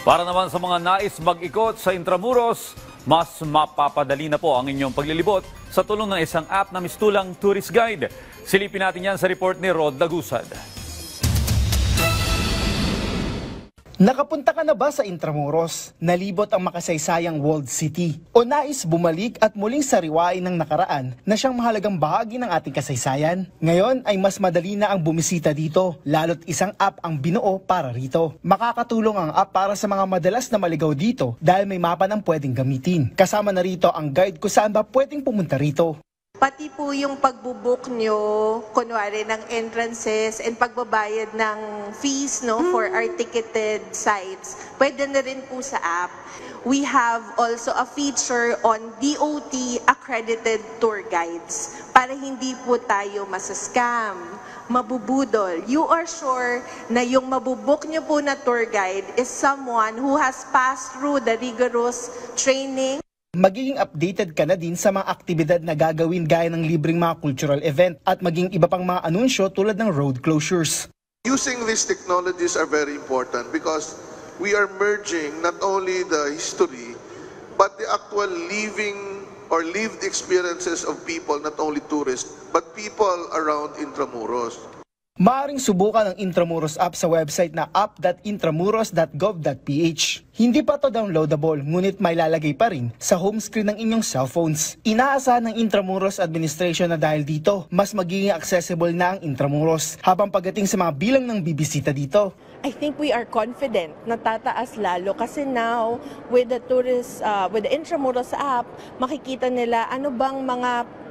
Para naman sa mga nais mag-ikot sa Intramuros, mas mapapadali na po ang inyong paglilibot sa tulong ng isang app na mistulang tourist guide. Silipin natin yan sa report ni Rod Lagusad. Nakapunta ka na ba sa Intramuros? Nalibot ang makasaysayang walled city? O nais bumalik at muling sariwain ng nakaraan na siyang mahalagang bahagi ng ating kasaysayan? Ngayon ay mas madali na ang bumisita dito, lalo't isang app ang binuo para rito. Makakatulong ang app para sa mga madalas na maligaw dito dahil may mapa ng pwedeng gamitin. Kasama na rito ang guide kung saan ba pwedeng pumunta rito. Pati po yung pagbubook nyo, kunwari ng entrances and pagbabayad ng fees for our ticketed sites, pwede na rin po sa app. We have also a feature on DOT accredited tour guides para hindi po tayo masascam, mabubudol. You are sure na yung mabubook nyo po na tour guide is someone who has passed through the rigorous training. Magiging updated ka na din sa mga aktibidad na gagawin gaya ng libreng mga cultural event at maging iba pang mga anunsyo tulad ng road closures. Using these technologies are very important because we are merging not only the history but the actual living or lived experiences of people, not only tourists, but people around Intramuros. Maaaring subukan ang Intramuros app sa website na app.intramuros.gov.ph. Hindi pa to downloadable, ngunit may lalagay pa rin sa home screen ng inyong cellphones. Inaasahan ng Intramuros Administration na dahil dito, mas magiging accessible na ang Intramuros habang pagdating sa mga bilang ng bibisita dito. I think we are confident na tataas lalo kasi now with the with the Intramuros app, makikita nila ano bang mga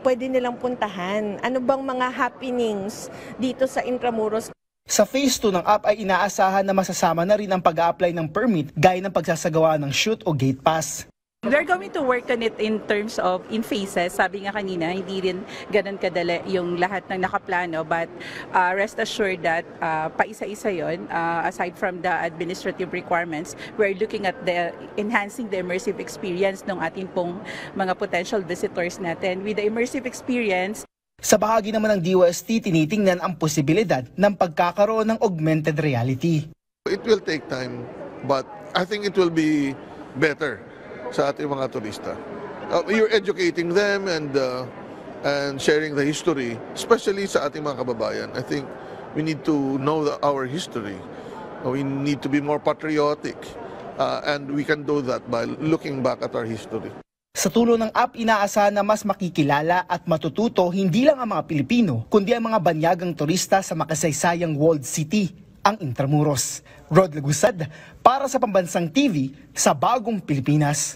pwede nilang puntahan, ano bang mga happenings dito sa Intramuros. Sa phase 2 ng app ay inaasahan na masasama na rin ang pag-a-apply ng permit gaya ng pagsasagawa ng shoot o gate pass. We're going to work on it in terms of in phases. Sabi nga kanina, hindi rin ganun kadali yung lahat ng nakaplano, but rest assured that paisa-isa yon. Aside from the administrative requirements, we're looking at the enhancing the immersive experience ng ating pong mga potential visitors natin. With the immersive experience, sa bahagi naman ng DOST, tinitingnan ang posibilidad ng pagkakaroon ng augmented reality. It will take time, but I think it will be better sa ating mga turista. You're educating them and sharing the history, especially sa ating mga kababayan. I think we need to know our history. We need to be more patriotic, and we can do that by looking back at our history. Sa tulong ng app, inaasahan na mas makikilala at matututo hindi lang ang mga Pilipino, kundi ang mga banyagang turista sa makasaysayang walled city, ang Intramuros. Rod Lagusad para sa Pambansang TV sa Bagong Pilipinas.